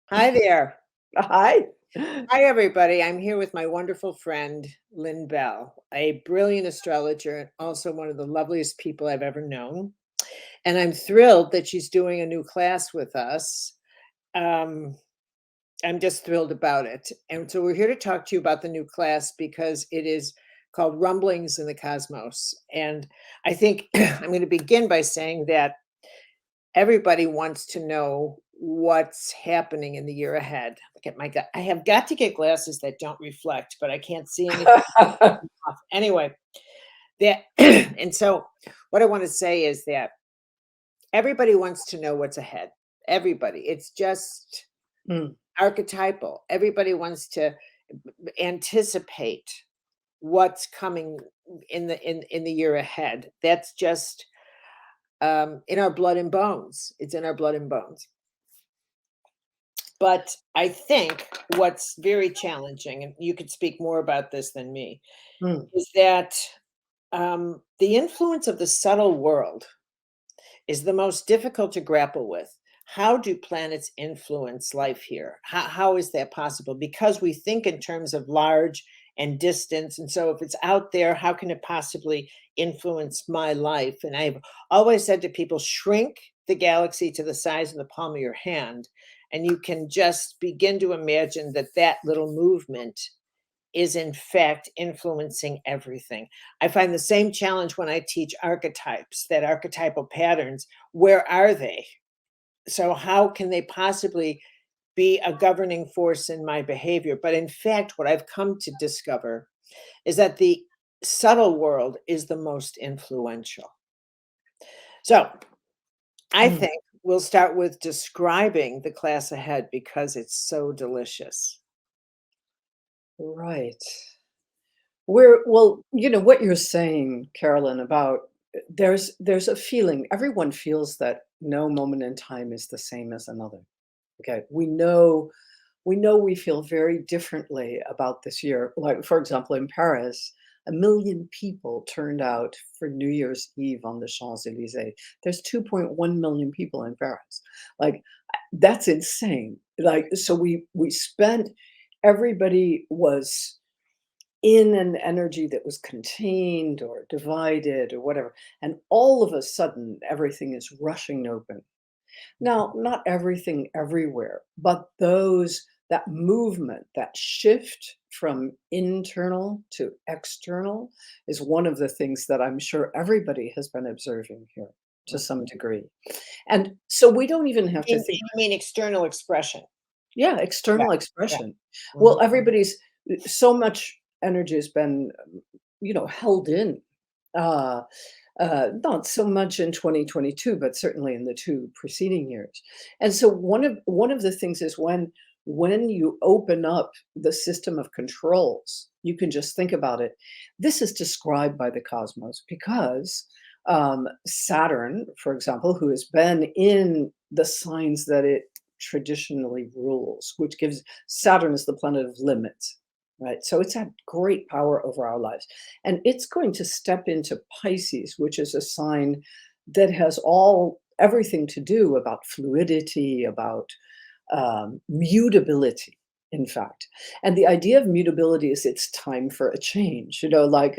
Hi there. Hi. Hi, everybody. I'm here with my wonderful friend, Lynn Bell, a brilliant astrologer and also one of the loveliest people I've ever known. And I'm thrilled that she's doing a new class with us. Um, I'm just thrilled about it. And so we're here to talk to you about the new class because it is called Rumblings in the Cosmos. And I think I'm going to begin by saying that everybody wants to know what's happening in the year ahead. Look at my gut. I have got to get glasses that don't reflect, but I can't see anything off. Anyway, that and so what I want to say is that everybody wants to know what's ahead. Everybody. It's just Mm, archetypal. Everybody wants to anticipate what's coming in the year ahead. That's just in our blood and bones. It's in our blood and bones. But I think what's very challenging, and you could speak more about this than me, mm, is that the influence of the subtle world is the most difficult to grapple with. How do planets influence life here? How is that possible? Because we think in terms of large and distance. And so if it's out there, how can it possibly influence my life? And I've always said to people, shrink the galaxy to the size of the palm of your hand. And you can just begin to imagine that that little movement is in fact influencing everything. I find the same challenge when I teach archetypes, that archetypal patterns. Where are they? So, how can they possibly be a governing force in my behavior? But in fact, what I've come to discover is that the subtle world is the most influential. So, I mm. think we'll start with describing the class ahead because it's so delicious. Right. What you're saying, Carolyn, about there's a feeling, everyone feels that no moment in time is the same as another. Okay. We know we feel very differently about this year. Like, for example, in Paris, 1 million people turned out for New Year's Eve on the Champs-Elysees. There's 2.1 million people in Paris. Like, that's insane. Like, so we spent everybody was in an energy that was contained or divided or whatever. And all of a sudden, everything is rushing open. Now, not everything everywhere, but that movement, that shift from internal to external is one of the things that I'm sure everybody has been observing here to some Mhm. degree. And so we don't even have to think, You mean external expression? yeah, Yeah, external yeah. expression. Mhm. Well, everybody's so much energy has been, held in. Uh, not so much in 2022, but certainly in the 2 preceding years. And so one of the things is when you open up the system of controls, you can just think about it. This is described by the cosmos because Saturn, for example, who has been in the signs that it traditionally rules, which gives Saturn is the planet of limits, right? So it's had great power over our lives. And it's going to step into Pisces, which is a sign that has everything to do about fluidity, about mutability, in fact. And the idea of mutability is it's time for a change. Like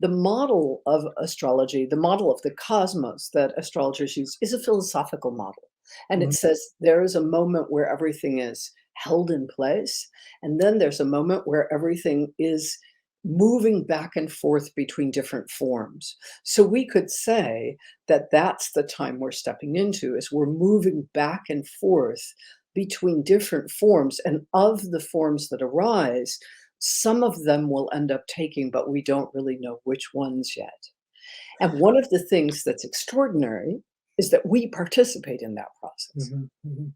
the model of astrology, the model of the cosmos that astrologers use is a philosophical model. And it Mhm. says there is a moment where everything is held in place. And then there's a moment where everything is moving back and forth between different forms. So we could say that that's the time we're stepping into, is we're moving back and forth between different forms, and of the forms that arise, some of them will end up taking, but we don't really know which ones yet. And one of the things that's extraordinary is that we participate in that process. Mhm, mhm.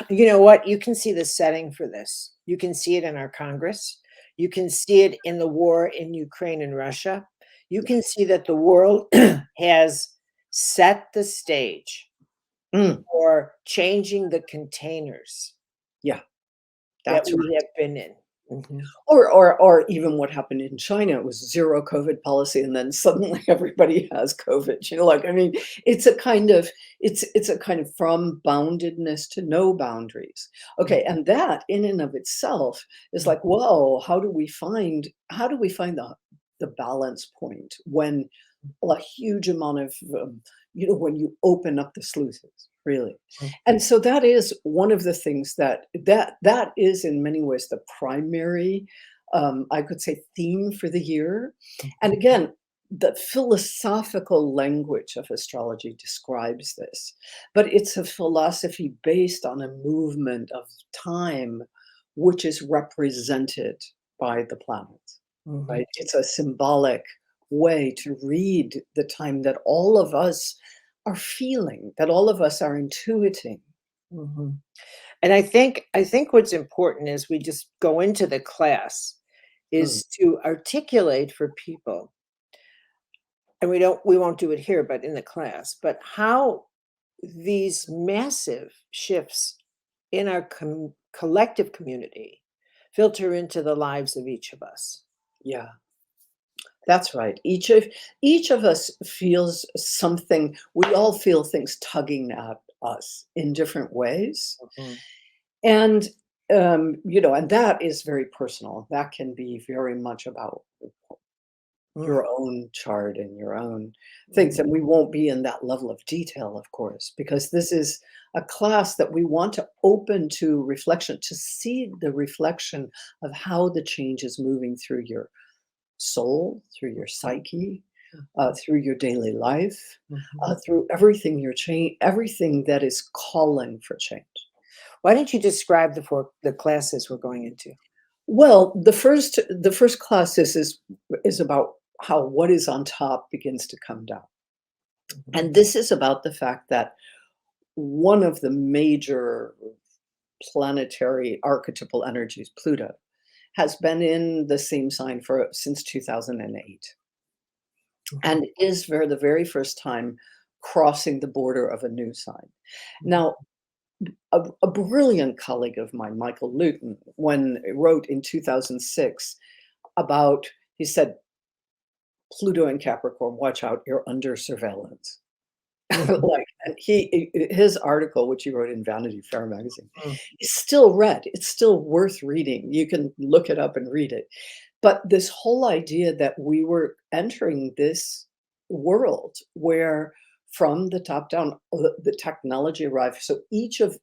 You know what? You can see the setting for this. You can see it in our Congress. You can see it in the war in Ukraine and Russia. You Yeah. can see that the world has set the stage Mm, for changing the containers yeah, that that's we right. have been in. Mhm. Or even what happened in China, it was zero COVID policy, and then suddenly everybody has COVID, like, I mean, it's a kind of it's a kind of from boundedness to no boundaries. Okay, and that in and of itself is Mhm. like, whoa, how do we find the balance point when a huge amount of, when you open up the sluices, really. Mhm. And so that is one of the things that is in many ways the primary, I could say, theme for the year. And Mhm. again, the philosophical language of astrology describes this, but it's a philosophy based on a movement of time, which is represented by the planets, Mhm. right? It's a symbolic way to read the time that all of us are feeling, that all of us are intuiting. Mhm. And I think what's important is we just go into the class Mm, is to articulate for people, and we won't do it here, but in the class, but how these massive shifts in our collective community filter into the lives of each of us. yeah, that's right. Each of us feels something. We all feel things tugging at us in different ways, Mhm. and and that is very personal. That can be very much about Mhm. your own chart and your own things. Mhm. And we won't be in that level of detail, of course, because this is a class that we want to open to reflection, to see the reflection of how the change is moving through your soul, through your psyche, through your daily life, Mhm. through everything everything that is calling for change. Why don't you describe the classes we're going into? Well, the first class is about how what is on top begins to come down. Mhm. And this is about the fact that one of the major planetary archetypal energies, Pluto, has been in the same sign for since 2008 Mhm. and is for the very first time crossing the border of a new sign. Mhm. Now, a brilliant colleague of mine, Michael Luton, when wrote in 2006 about, he said, Pluto and Capricorn, watch out, you're under surveillance. Mhm. Like, and his article, which he wrote in Vanity Fair magazine, Mhm. is still read. It's still worth reading. You can look it up and read it. But this whole idea that we were entering this world where from the top down, the technology arrived. So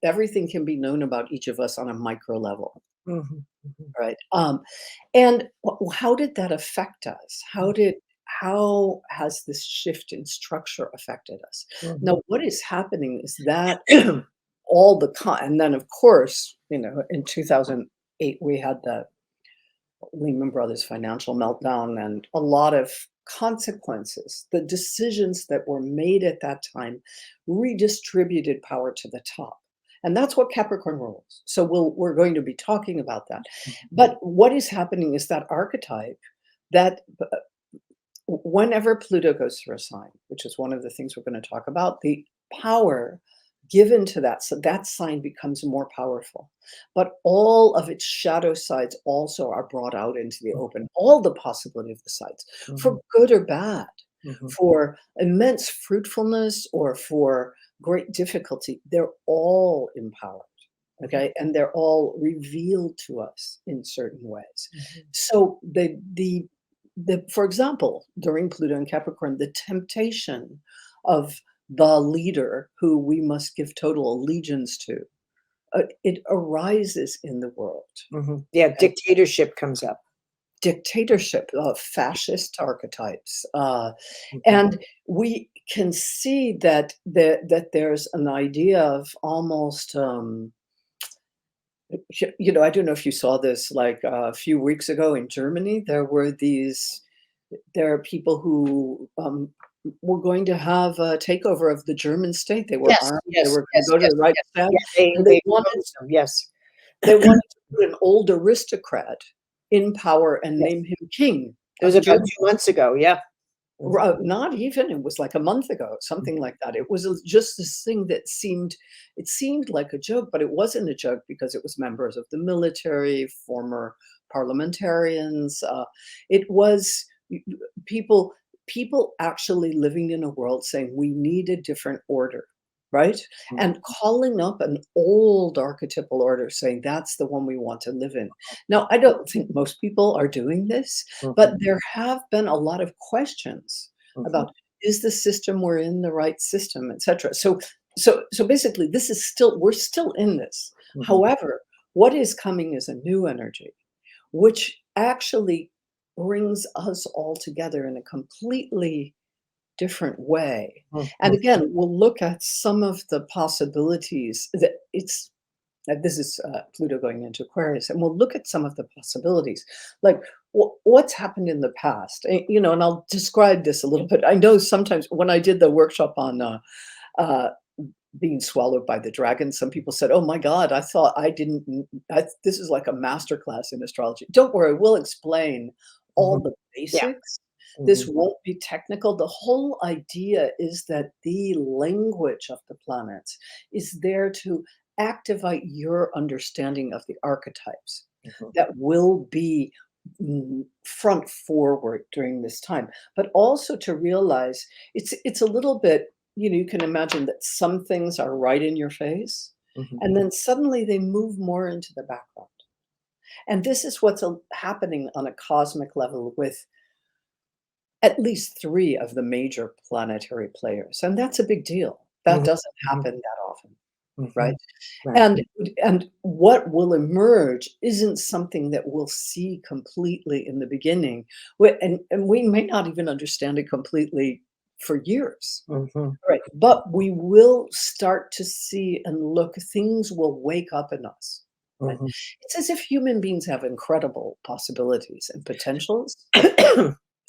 everything can be known about each of us on a micro level, Mhm. Mhm. right? And how did that affect us? How has this shift in structure affected us? Mhm. Now, what is happening is that and then of course, in 2008 we had the Lehman Brothers financial meltdown and a lot of consequences. The decisions that were made at that time redistributed power to the top. And that's what Capricorn rules. So we're going to be talking about that. Mhm. But what is happening is that archetype that whenever Pluto goes through a sign, which is one of the things we're going to talk about, the power given to that, so that sign becomes more powerful. But all of its shadow sides also are brought out into the open, all the possibility of the sides, Mhm. for good or bad, Mhm. for immense fruitfulness or for great difficulty. They're all empowered. Mhm. Okay, and they're all revealed to us in certain ways. Mhm. So for example, during Pluto and Capricorn, the temptation of the leader who we must give total allegiance to, it arises in the world. Mhm. Yeah, Okay? dictatorship comes up. Dictatorship, fascist archetypes, Mhm. and we can see that there's an idea of almost, I don't know if you saw this, like a few weeks ago in Germany, there are people who were going to have a takeover of the German state. They were Yes, armed. They yes, were going to yes, go to yes, the yes. Reichstag, Yeah, they and they opposed them, yes. they wanted to put an old aristocrat in power and Yes. name him king It was of about Germany. 2 months ago, yeah. Mhm. Not even, it was like a month ago, something like that. It was just this thing that seemed like a joke, but it wasn't a joke because it was members of the military, former parliamentarians. It was people people actually living in a world saying we need a different order, right? And calling up an old archetypal order, saying that's the one we want to live in. Now, I don't think most people are doing this, but Mhm, there have been a lot of questions mhm, about is the system we're in the right system, etc. So basically, this is still we're still in this. mhm, However, what is coming is a new energy, which actually brings us all together in a completely different way. And mhm, again, we'll look at some of the possibilities that this is Pluto going into Aquarius, and we'll look at some of the possibilities, like what's happened in the past. And I'll describe this a little bit. I know sometimes when I did the workshop on uh, being swallowed by the dragon, some people said, "Oh my God, I thought I didn't. This is like a master class in astrology." Don't worry, we'll explain all mhm. the Yeah. basics. This Mhm, won't be technical. The whole idea is that the language of the planets is there to activate your understanding of the archetypes mhm, that will be front forward during this time, but also to realize it's a little bit, you can imagine that some things are right in your face, mhm, and then suddenly they move more into the background. And this is what's happening on a cosmic level with at least three of the major planetary players. And that's a big deal. That mhm, doesn't mhm, happen that often, right? mhm. Right. And what will emerge isn't something that we'll see completely in the beginning. And we may not even understand it completely for years. Mhm, Right, but we will start to see and look, things will wake up in us, right? mhm. It's as if human beings have incredible possibilities and potentials.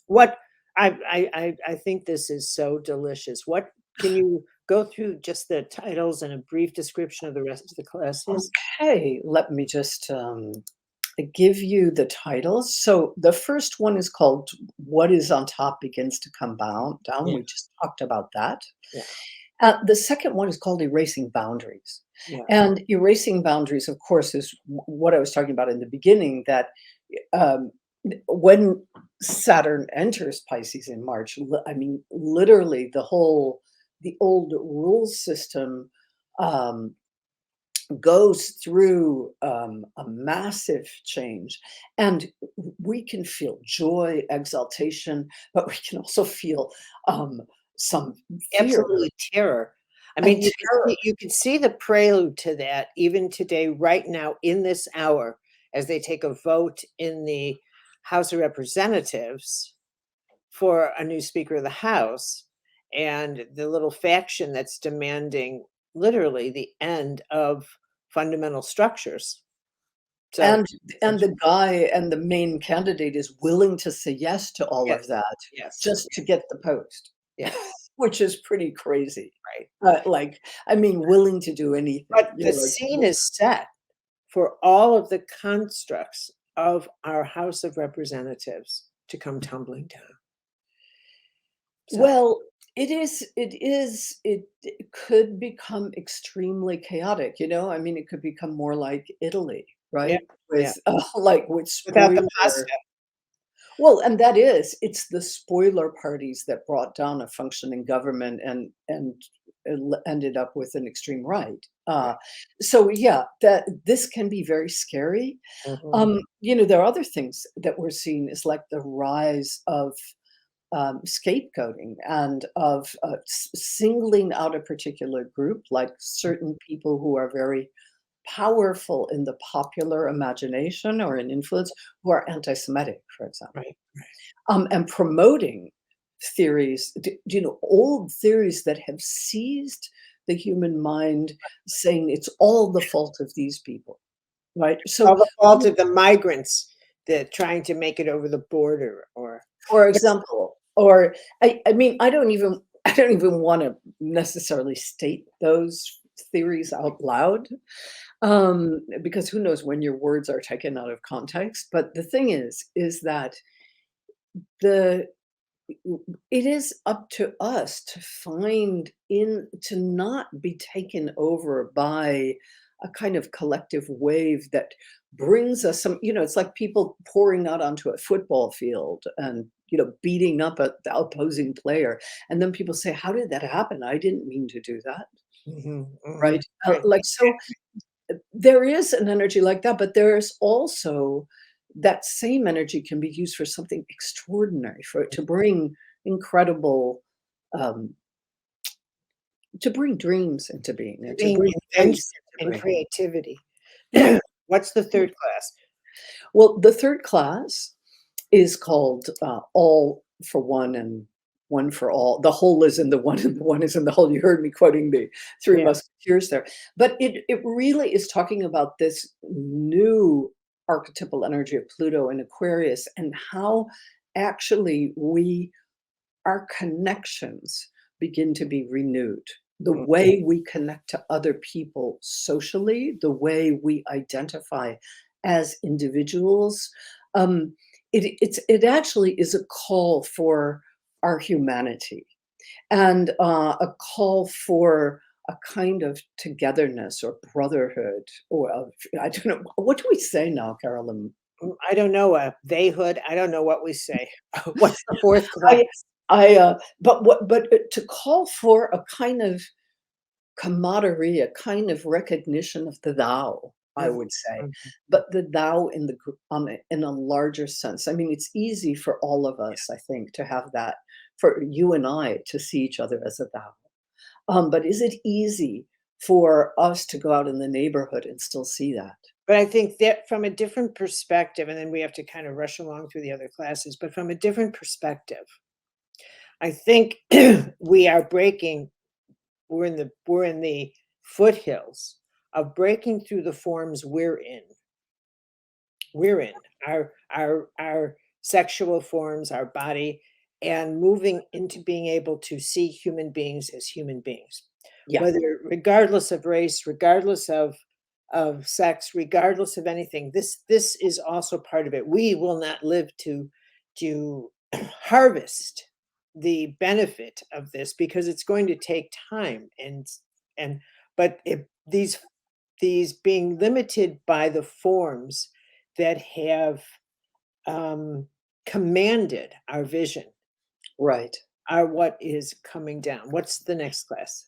What I think this is so delicious. What can you go through just the titles and a brief description of the rest of the classes? Okay, let me just give you the titles. So the first one is called What is on Top Begins to Come Down. Yeah, We just talked about that. yeah, The second one is called Erasing Boundaries. yeah. And erasing boundaries, of course, is what I was talking about in the beginning, that um, when Saturn enters Pisces in March, I mean, literally the old rule system um, goes through a massive change. And we can feel joy, exaltation, but we can also feel um, some fear Absolutely terror. I mean, and terror. you can see the prelude to that even today, right now, in this hour, as they take a vote in the House of Representatives for a new Speaker of the House, and the little faction that's demanding literally the end of fundamental structures. So, And and the guy and the main candidate is willing to say yes to all yes, of that yes, just to get the post, yes, which is pretty crazy. right. Like, I mean, willing to do anything. But the You're like, scene is set for all of the constructs of our House of Representatives to come tumbling down. So, well, it could become extremely chaotic, I mean, it could become more like Italy, yeah, right? yeah, With, like, with without the spoiler. pasta. Well, and it's the spoiler parties that brought down a functioning government and ended up with an extreme right. Right. So yeah, that this can be very scary. Mhm. There are other things that we're seeing is like the rise of scapegoating and of singling out a particular group, like certain people who are very powerful in the popular imagination or in influence, who are anti-Semitic, for example, Right, right. and promoting theories, old theories that have seized the human mind, saying it's all the fault of these people, right? All So, the fault of the migrants that trying to make it over the border or for what's example, or I mean, I don't even want to necessarily state those theories out loud, because who knows when your words are taken out of context. But the thing is that the it is up to us to find in to not be taken over by a kind of collective wave that brings us some, it's like people pouring out onto a football field and, beating up at the opposing player. And then people say, how did that happen? I didn't mean to do that. Mhm, Right. mhm. Right. Like, so there is an energy like that, but there's also that same energy can be used for something extraordinary, for it to bring incredible, um, to bring dreams into being and to Being bring inventive grace into and being. creativity. Yeah. What's the Yeah. third class? Well, the third class is called All for One and One for All. The whole is in the one, and the one is in the whole. You heard me quoting the Three Yeah. Musketeers there. But it really is talking about this new archetypal energy of Pluto and Aquarius, and how actually our connections begin to be renewed. The Mm, way we connect to other people socially, the way we identify as individuals, um, it actually is a call for our humanity, and a call for a kind of togetherness or brotherhood, or I don't know, what do we say now, Carolyn? I don't know, theyhood, I don't know what we say. What's the fourth class? I to call for a kind of camaraderie, a kind of recognition of the thou, I Mhm, would say, mhm. but the thou in in a larger sense. I mean, it's easy for all of us, I think, to have that, for you and I to see each other as a thou. But is it easy for us to go out in the neighborhood and still see that? But I think that from a different perspective, and then we have to kind of rush along through the other classes, but from a different perspective, I think we are breaking we're in the foothills of breaking through the forms we're in our sexual forms, our body, and moving into being able to see human beings as human beings, Yeah, whether regardless of race, regardless of sex, regardless of anything. This is also part of it. We will not live to harvest the benefit of this because it's going to take time, and but these being limited by the forms that have commanded our vision right. are what is coming down. What's the next class?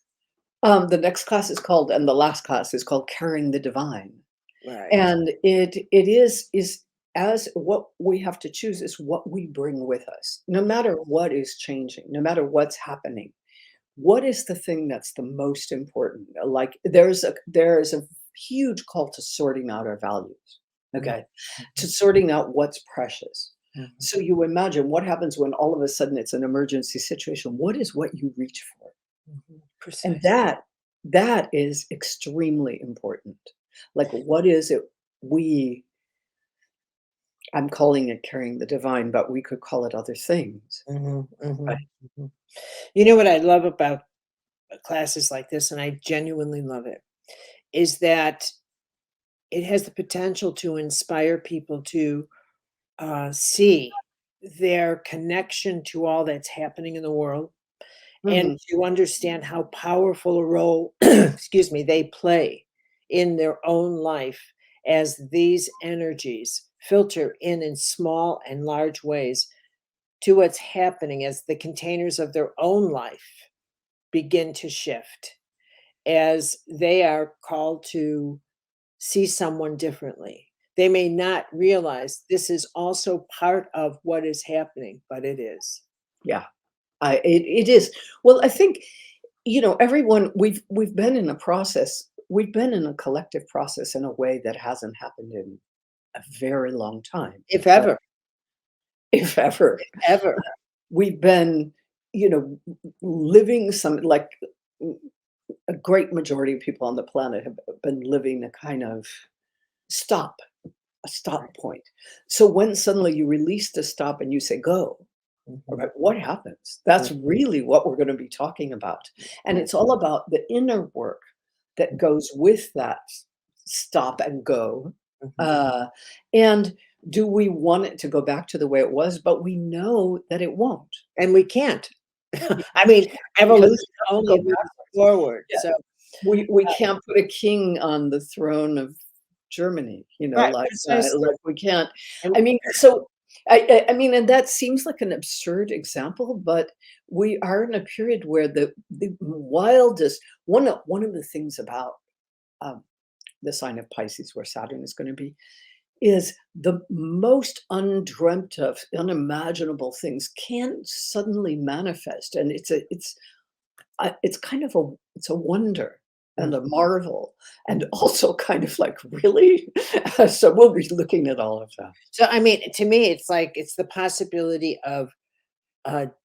The next class is called, and the last class is called Carrying the Divine. Right. And it is as what we have to choose is what we bring with us, no matter what is changing, no matter what's happening. What is the thing that's the most important? Like there is a huge call to sorting out our values. Mhm, Okay. To mhm, sorting out what's precious. mhm, So you imagine what happens when all of a sudden it's an emergency situation. What is what you reach for? mhm. And Precisely. that is extremely important. Like, what is it we I'm calling it carrying the divine, but we could call it other things, Mhm, right? mhm, mhm. You know what I love about classes like this, and I genuinely love it, is that it has the potential to inspire people to see their connection to all that's happening in the world and Mhm. to understand how powerful a role, excuse me, they play in their own life as these energies filter in small and large ways to what's happening as the containers of their own life begin to shift, as they are called to see someone differently. They may not realize this is also part of what is happening, but it is. Yeah, it is. Well, I think, everyone we've been in a process. We've been in a collective process in a way that hasn't happened in a very long time, If ever, if ever. ever. We've been, living some like a great majority of people on the planet have been living a kind of stop, a stop Right. point. So when suddenly you release the stop and you say go, all Mhm. right, what happens? Mm, That's really what we're going to be talking about. And right. it's all about the inner work that goes with that stop and go. Mhm. Uh, and do we want it to go back to the way it was? But we know that it won't. And we can't. Yeah, I mean, because evolution it doesn't only go moves backwards. forward. Yeah. So, We can't put a king on the throne of Germany, Right, precisely. like we can't. And I mean, so I mean, and that seems like an absurd example, but we are in a period where the wildest one of the things about um, the sign of Pisces, where Saturn is going to be, is the most undreamt of, unimaginable things can suddenly manifest, and it's kind of it's a wonder and a marvel, and also kind of like, really? So we'll be looking at all of that. so, I mean, to me, it's like it's the possibility of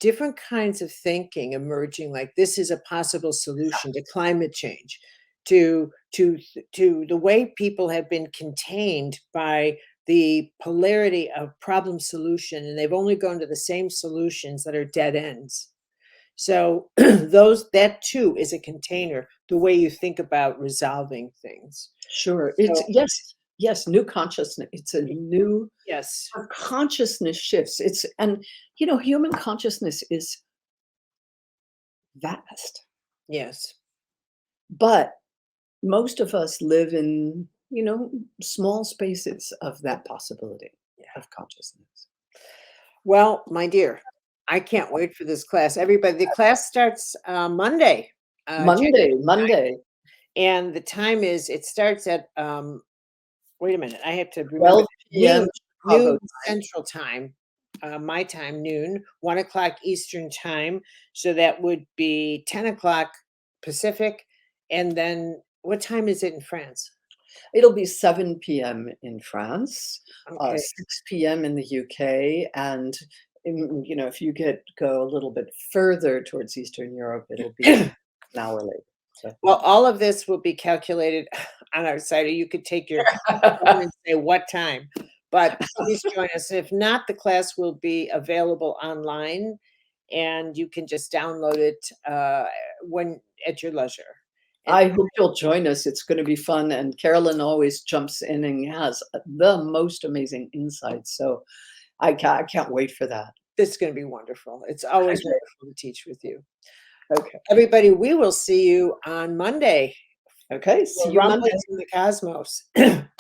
different kinds of thinking emerging. Like this is a possible solution to climate change, to the way people have been contained by the polarity of problem solution, and they've only gone to the same solutions that are dead ends. So those that too is a container, the way you think about resolving things. Sure, it's So yes, yes, new consciousness. It's a new yes, our consciousness shifts. It's and human consciousness is vast, yes, but most of us live in, small spaces of that possibility yeah. of consciousness. Well, my dear, I can't wait for this class. Everybody, the class starts Monday, January, Monday, and the time is it starts at wait a minute, I have to remember 12 p.m. noon, Chicago noon Central Time, my time, noon, 1 o'clock Eastern Time. So that would be 10 o'clock Pacific. And then what time is it in France? It'll be 7 p.m. in France, Okay. 6 p.m. in the UK, and if you go a little bit further towards Eastern Europe, it'll be an hour later. So Well, all of this will be calculated on our site, or you could take your phone and say what time. But please join us. If not, the class will be available online, and you can just download it when at your leisure. And I hope you'll join us. It's going to be fun, and Carolyn always jumps in and has the most amazing insights. So I can't wait for that. this is going to be wonderful. It's always wonderful to teach with you. Okay. Everybody, we will see you on Monday Okay. See for you Monday. Rumblings in the Cosmos.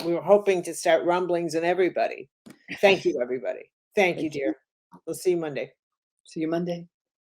We were hoping to start rumblings in everybody. Thank you, everybody. Thank you, Thank you. dear. We'll see you Monday. See you Monday.